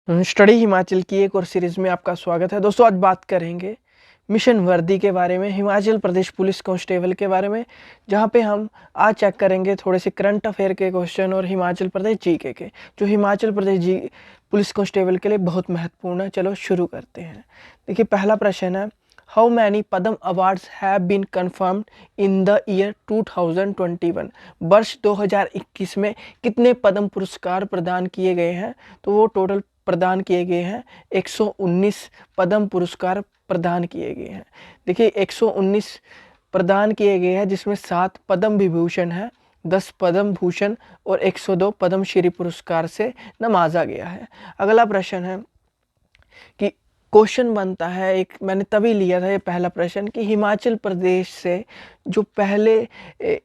Study Himachal की एक और सीरीज़ में आपका स्वागत है। दोस्तों, आज बात करेंगे मिशन वर्दी के बारे में, हिमाचल प्रदेश पुलिस कांस्टेबल के बारे में, जहां पे हम आज चेक करेंगे थोड़े से करंट अफेयर के क्वेश्चन और हिमाचल प्रदेश जीके के, जो हिमाचल प्रदेश जी पुलिस कांस्टेबल के लिए बहुत महत्वपूर्ण है। चलो शुरू करते हैं। देखिए, पहला प्रश्न है, how many Padma awards have been confirmed in the year 2021? वर्ष 2021 में कितने पद्म पुरस्कार प्रदान किए गए हैं? तो वो टोटल प्रदान किए गए हैं 119 पद्म पुरस्कार प्रदान किए गए हैं। देखिए, 119 प्रदान किए गए हैं, जिसमें 7 पद्म विभूषण है, 10 पद्म भूषण और 102 पद्मश्री पुरस्कार से नवाजा गया है। अगला प्रश्न है कि क्वेश्चन बनता है, एक मैंने तभी लिया था ये पहला प्रश्न, कि हिमाचल प्रदेश से जो पहले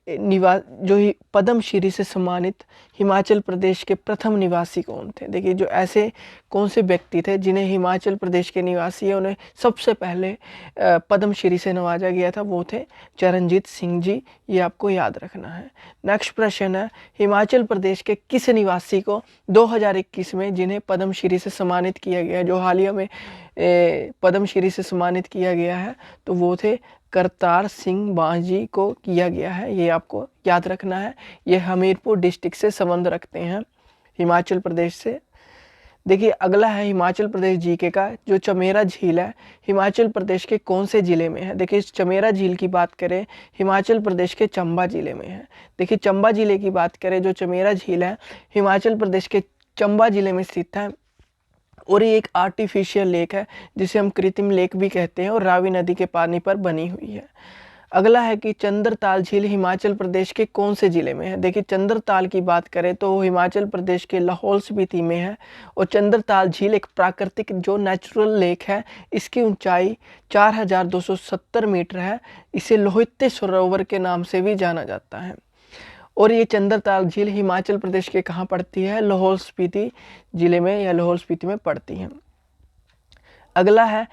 जो पद्मश्री से सम्मानित हिमाचल प्रदेश के प्रथम निवासी कौन थे? देखिए, जो ऐसे कौन से व्यक्ति थे जिन्हें हिमाचल प्रदेश के निवासी है उन्हें सबसे पहले पद्मश्री से नवाजा गया था, वो थे चरणजीत सिंह जी। ये आपको याद रखना है। नेक्स्ट प्रश्न है, हिमाचल प्रदेश के किस निवासी को 2021 में जिन्हें पद्मश्री से सम्मानित किया गया, जो हालिया में पद्मश्री से सम्मानित किया गया है, तो वो थे करतार सिंह बांजी को किया गया है। ये आपको याद रखना है। ये हमीरपुर डिस्ट्रिक्ट से संबंध रखते हैं, हिमाचल प्रदेश से। देखिए, अगला है हिमाचल प्रदेश जीके का, जो चमेरा झील है, हिमाचल प्रदेश के कौन से ज़िले में है? देखिए, इस चमेरा झील की बात करें, हिमाचल प्रदेश के चंबा ज़िले में है। देखिए, चंबा ज़िले की बात करें, जो चमेरा झील है, हिमाचल प्रदेश के चंबा ज़िले में स्थित है और ये एक आर्टिफिशियल लेक है, जिसे हम कृत्रिम लेक भी कहते हैं, और रावी नदी के पानी पर बनी हुई है। अगला है कि चंद्रताल झील हिमाचल प्रदेश के कौन से ज़िले में है? देखिए, चंद्रताल की बात करें तो हिमाचल प्रदेश के लाहौल स्पीति में है, और चंद्रताल झील एक प्राकृतिक जो नेचुरल लेक है, इसकी ऊंचाई 4270 मीटर है। इसे लोहित्य सरोवर के नाम से भी जाना जाता है। और ये चंद्रताल झील हिमाचल प्रदेश के कहाँ पड़ती है? लाहौल स्पीति जिले में या लाहौल स्पीति में पड़ती है। अगला है,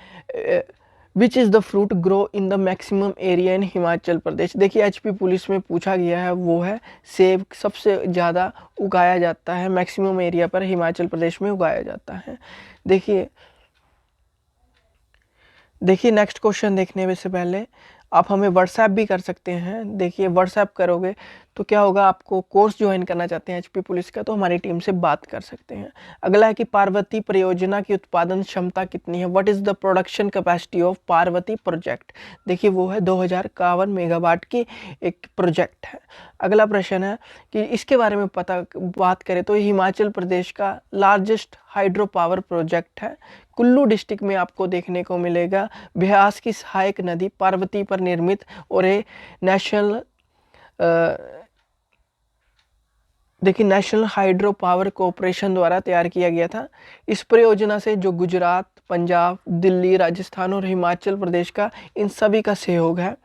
which is the fruit grow in the maximum area in Himachal Pradesh? देखिए, एचपी पुलिस में पूछा गया है, वो है सेब। सबसे ज़्यादा उगाया जाता है मैक्सिमम एरिया पर, हिमाचल प्रदेश में उगाया जाता है। देखिए नेक्स्ट क्वेश्चन देखने से पहले आप हमें व्हाट्सएप भी कर सकते हैं। देखिए, व्हाट्सएप करोगे तो क्या होगा, आपको कोर्स ज्वाइन करना चाहते हैं एचपी पुलिस का, तो हमारी टीम से बात कर सकते हैं। अगला है कि पार्वती परियोजना की उत्पादन क्षमता कितनी है? What is the production capacity of Parvati project? देखिए, वो है 2051 मेगावाट की एक प्रोजेक्ट है। अगला प्रश्न है कि इसके बारे में बात करें तो हिमाचल प्रदेश का लार्जेस्ट हाइड्रो पावर प्रोजेक्ट है। कुल्लू डिस्ट्रिक्ट में आपको देखने को मिलेगा। ब्यास की सहायक नदी पार्वती पर निर्मित और ये national national hydro power corporation द्वारा तैयार किया गया था। इस परियोजना से जो गुजरात, पंजाब, दिल्ली, राजस्थान और हिमाचल प्रदेश का, इन सभी का सहयोग है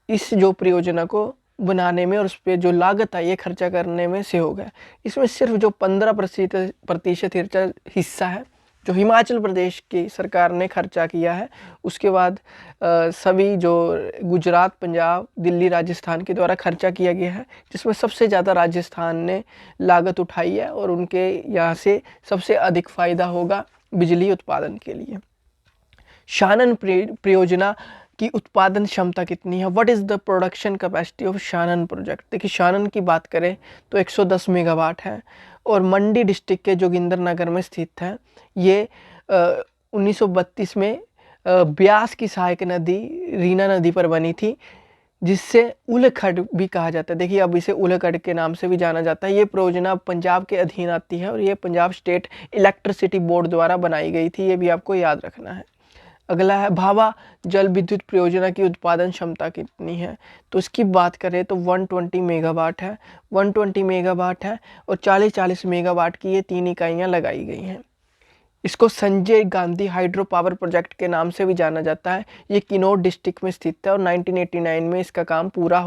इस जो परियोजना को बनाने में, और उस पर जो लागत है ये खर्चा करने में सहयोग है। इसमें सिर्फ जो 15% हिस्सा है जो हिमाचल प्रदेश की सरकार ने खर्चा किया है, उसके बाद सभी जो गुजरात, पंजाब, दिल्ली, राजस्थान के द्वारा खर्चा किया गया है, जिसमें सबसे ज़्यादा राजस्थान ने लागत उठाई है और उनके यहाँ से सबसे अधिक फ़ायदा होगा बिजली उत्पादन के लिए। शानन परियोजना की उत्पादन क्षमता कितनी है? What is the production capacity of Shanan project? देखिए, शानन की बात करें तो 110 मेगावाट है और मंडी डिस्ट्रिक्ट के जोगिंद्रनगर में स्थित है। ये 1932 में ब्यास की सहायक नदी रीना नदी पर बनी थी, जिससे उलखड़ भी कहा जाता है। देखिए, अब इसे उलखड़ के नाम से भी जाना जाता है। ये परियोजना पंजाब के अधीन आती है और ये पंजाब स्टेट इलेक्ट्रिसिटी बोर्ड द्वारा बनाई गई थी। ये भी आपको याद रखना है। अगला है, भाभा जल विद्युत परियोजना की उत्पादन क्षमता कितनी है? तो इसकी बात करें तो 120 मेगावाट है। 120 मेगावाट है और 40-40 मेगावाट की ये 3 इकाइयाँ लगाई गई हैं। इसको Sanjay Gandhi hydro power project के नाम से भी जाना जाता है। ये किन्नौर डिस्ट्रिक्ट में स्थित है और 1989 में इसका काम पूरा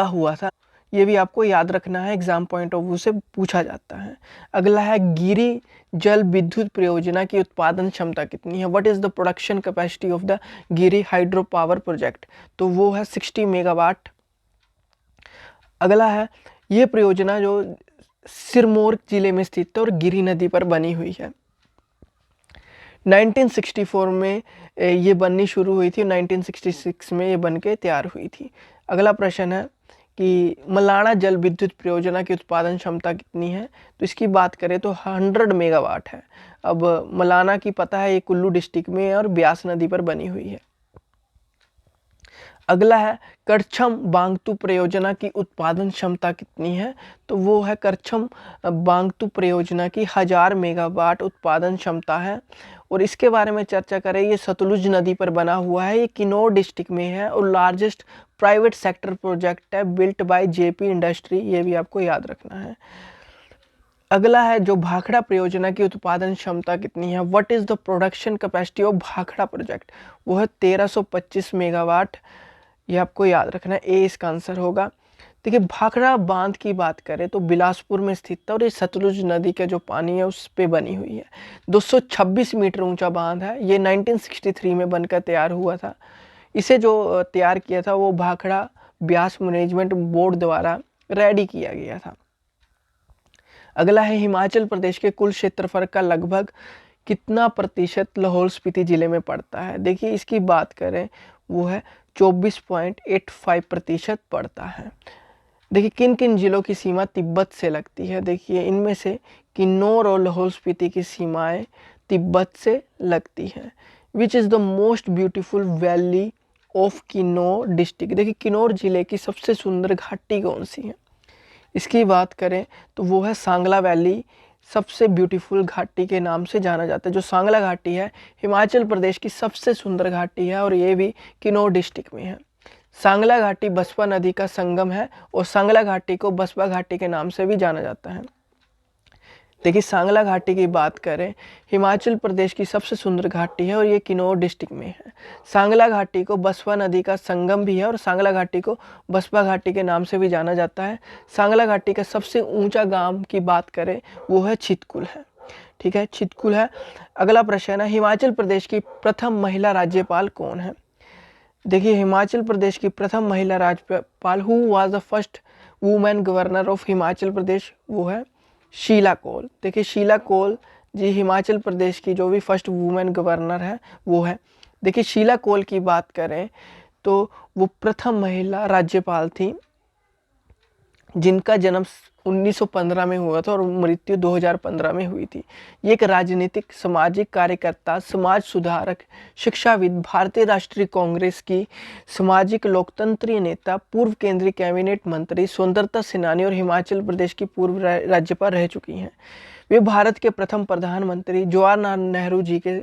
हुआ था। ये भी आपको याद रखना है, एग्जाम पॉइंट ऑफ व्यू से पूछा जाता है। अगला है, गिरी जल विद्युत परियोजना की उत्पादन क्षमता कितनी है? What is the production capacity of the Giri hydro power project? तो वो है 60 मेगावाट। अगला है, ये परियोजना जो सिरमौर जिले में स्थित है और गिरी नदी पर बनी हुई है। 1964 में ये बननी शुरू हुई थी, 1966 में ये बन के तैयार हुई थी। अगला प्रश्न है कि मलाणा जल विद्युत परियोजना की उत्पादन क्षमता कितनी है? तो इसकी बात करें तो 100 मेगावाट है। अब मलाना की पता है ये कुल्लू डिस्ट्रिक्ट में है और ब्यास नदी पर बनी हुई है। अगला है करछम बांगतू परियोजना की उत्पादन क्षमता कितनी है? तो वो है करछम बांगतू परियोजना की 1000 मेगावाट उत्पादन क्षमता है। और इसके बारे में चर्चा करें, ये सतलुज नदी पर बना हुआ है, ये किन्नौर डिस्ट्रिक्ट में है और लार्जेस्ट प्राइवेट सेक्टर प्रोजेक्ट है बिल्ट बाय जेपी इंडस्ट्री, ये भी आपको याद रखना है। अगला है जो भाखड़ा परियोजना की उत्पादन क्षमता कितनी है? What is the production capacity of Bhakra project? वो है 1325 मेगावाट, ये आपको याद रखना है, ए इसका आंसर होगा। देखिए भाखड़ा बांध की बात करें तो बिलासपुर में स्थित है और ये सतलुज नदी का जो पानी है उस पे बनी हुई है। 226 मीटर ऊंचा बांध है, ये 1963 में बनकर तैयार हुआ था। इसे जो तैयार किया था वो भाखड़ा ब्यास मैनेजमेंट बोर्ड द्वारा रेडी किया गया था। अगला है हिमाचल प्रदेश के कुल क्षेत्रफल का लगभग कितना प्रतिशत लाहौल स्पीति जिले में पड़ता है? देखिए इसकी बात करें वो है 24.85% पड़ता है। देखिए किन किन जिलों की सीमा तिब्बत से लगती है? देखिए इनमें से किन्नौर और लाहौल स्पीति की सीमाएं तिब्बत से लगती हैं। विच is the most beautiful valley of Kinnaur district? देखिए किन्नौर जिले की सबसे सुंदर घाटी कौन सी है? इसकी बात करें तो वो है सांगला वैली, सबसे ब्यूटीफुल घाटी के नाम से जाना जाता है। जो सांगला घाटी है हिमाचल प्रदेश की सबसे सुंदर घाटी है और ये भी किन्नौर डिस्ट्रिक्ट में है। सांगला घाटी बसपा नदी का संगम है और सांगला घाटी को बसपा घाटी के नाम से भी जाना जाता है। देखिए सांगला घाटी की बात करें, हिमाचल प्रदेश की सबसे सुंदर घाटी है और ये किन्नौर डिस्ट्रिक्ट में है। सांगला घाटी को बसपा नदी का संगम भी है और सांगला घाटी को बसपा घाटी के नाम से भी जाना जाता है। सांगला घाटी का सबसे ऊंचा गांव की बात करें वो है चितकुल है। ठीक है, चितकुल है। अगला प्रश्न है हिमाचल प्रदेश की प्रथम महिला राज्यपाल कौन है? देखिए हिमाचल प्रदेश की प्रथम महिला राज्यपाल who was the first women governor of Himachal Pradesh? वो है शीला कौल। देखिए शीला कौल जी हिमाचल प्रदेश की जो भी फर्स्ट वुमेन गवर्नर है वो है। देखिए शीला कौल की बात करें तो वो प्रथम महिला राज्यपाल थी जिनका जन्म 1915 में हुआ था और मृत्यु 2015 में हुई थी। ये एक राजनीतिक सामाजिक कार्यकर्ता, समाज सुधारक, शिक्षाविद, भारतीय राष्ट्रीय कांग्रेस की सामाजिक लोकतंत्रीय नेता, पूर्व केंद्रीय कैबिनेट मंत्री, स्वतंत्रता सेनानी और हिमाचल प्रदेश की पूर्व राज्यपाल रह चुकी हैं। वे भारत के प्रथम प्रधानमंत्री जवाहरलाल नेहरू जी के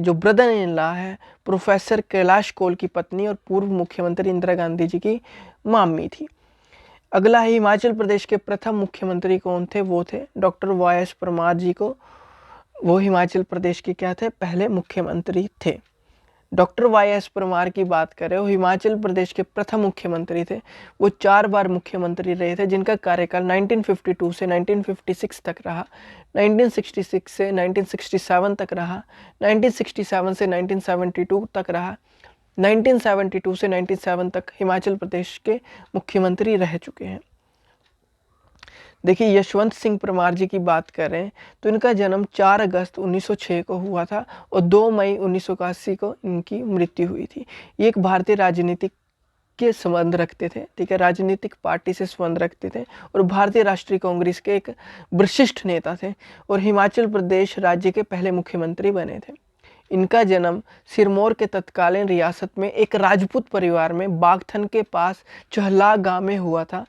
जो ब्रदर इन लॉ है प्रोफेसर कैलाश कौल की पत्नी और पूर्व मुख्यमंत्री इंदिरा गांधी जी की मामी थी। अगला है हिमाचल प्रदेश के प्रथम मुख्यमंत्री कौन थे? वो थे डॉक्टर वाई एस परमार जी को, वो हिमाचल प्रदेश के क्या थे? पहले मुख्यमंत्री थे। डॉक्टर वाई एस परमार की बात करें वो हिमाचल प्रदेश के प्रथम मुख्यमंत्री थे। वो 4 बार मुख्यमंत्री रहे थे जिनका कार्यकाल 1952 से 1956 तक रहा, 1966 से 1967 तक रहा, 1967 से 1972 तक रहा, 1972 से 1997 तक हिमाचल प्रदेश के मुख्यमंत्री रह चुके हैं। देखिए यशवंत सिंह परमार जी की बात करें तो इनका जन्म 4 अगस्त 1906 को हुआ था और 2 मई 1981 को इनकी मृत्यु हुई थी। ये एक भारतीय राजनीतिक के संबंध रखते थे, ठीक है, राजनीतिक पार्टी से संबंध रखते थे और भारतीय राष्ट्रीय कांग्रेस के एक विशिष्ट नेता थे और हिमाचल प्रदेश राज्य के पहले मुख्यमंत्री बने थे। इनका जन्म सिरमौर के तत्कालीन रियासत में एक राजपूत परिवार में बागथन के पास चहला गांव में हुआ था।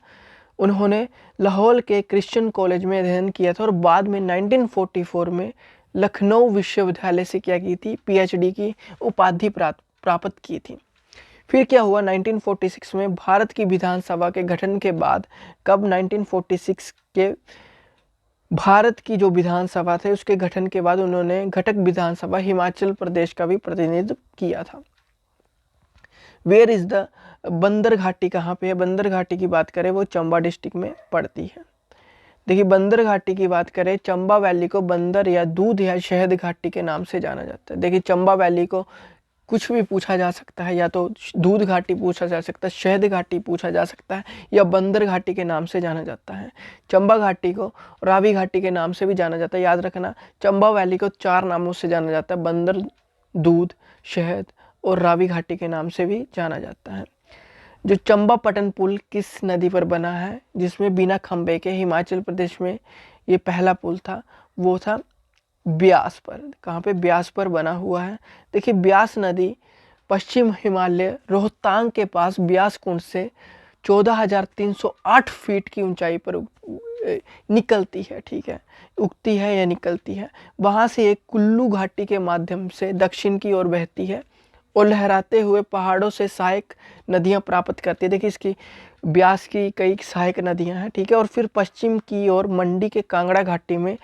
उन्होंने लाहौल के क्रिश्चियन कॉलेज में अध्ययन किया था और बाद में 1944 में लखनऊ विश्वविद्यालय से क्या की थी? पीएचडी की उपाधि प्राप्त की थी। फिर क्या हुआ 1946 में भारत की विधानसभा के गठन के बाद, कब? 1946 के भारत की जो विधानसभा थे उसके गठन के बाद उन्होंने घटक विधानसभा हिमाचल प्रदेश का भी प्रतिनिधित्व किया था। वेयर इज द बंदर घाटी कहाँ पे है? बंदर घाटी की बात करें वो चंबा डिस्ट्रिक्ट में पड़ती है। देखिए बंदर घाटी की बात करें, चंबा वैली को बंदर या दूध या शहद घाटी के नाम से जाना जाता है। देखिए चंबा वैली को कुछ भी पूछा जा सकता है, या तो दूध घाटी पूछा जा सकता है, शहद घाटी पूछा जा सकता है, या बंदर घाटी के नाम से जाना जाता है। चंबा घाटी को रावी घाटी के नाम से भी जाना जाता है। याद रखना, चंबा वैली को 4 नामों से जाना जाता है, बंदर, दूध, शहद और रावी घाटी के नाम से भी जाना जाता है। जो चंबा-पटन पुल किस नदी पर बना है, जिसमें बिना खंबे के हिमाचल प्रदेश में ये पहला पुल था, वो था ब्यास पर। कहाँ पे? ब्यास पर बना हुआ है। देखिए, ब्यास नदी पश्चिम हिमालय रोहतांग के पास ब्यास कुंड से 14,308 फीट की ऊंचाई पर निकलती है, ठीक है, उगती है या निकलती है। वहाँ से एक कुल्लू घाटी के माध्यम से दक्षिण की ओर बहती है और लहराते हुए पहाड़ों से सहायक नदियाँ प्राप्त करती है। देखिए, इसकी ब्यास की कई सहायक नदियाँ हैं, ठीक है, और फिर पश्चिम की ओर मंडी के कांगड़ा घाटी में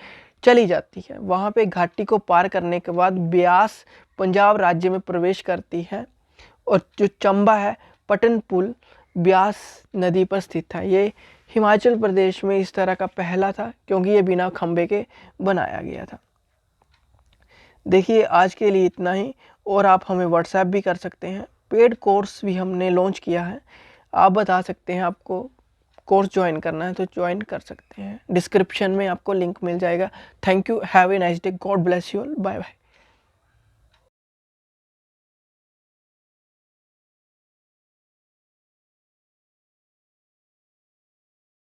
चली जाती है। वहाँ पे घाटी को पार करने के बाद ब्यास पंजाब राज्य में प्रवेश करती है। और जो चंबा है पटन पुल ब्यास नदी पर स्थित है। ये हिमाचल प्रदेश में इस तरह का पहला था, क्योंकि ये बिना खंबे के बनाया गया था। देखिए, आज के लिए इतना ही, और आप हमें व्हाट्सएप भी कर सकते हैं। पेड कोर्स भी हमने लॉन्च किया है, आप बता सकते हैं आपको कोर्स ज्वाइन करना है तो ज्वाइन कर सकते हैं। डिस्क्रिप्शन में आपको लिंक मिल जाएगा। Thank you, have a nice day, God bless you all, bye bye.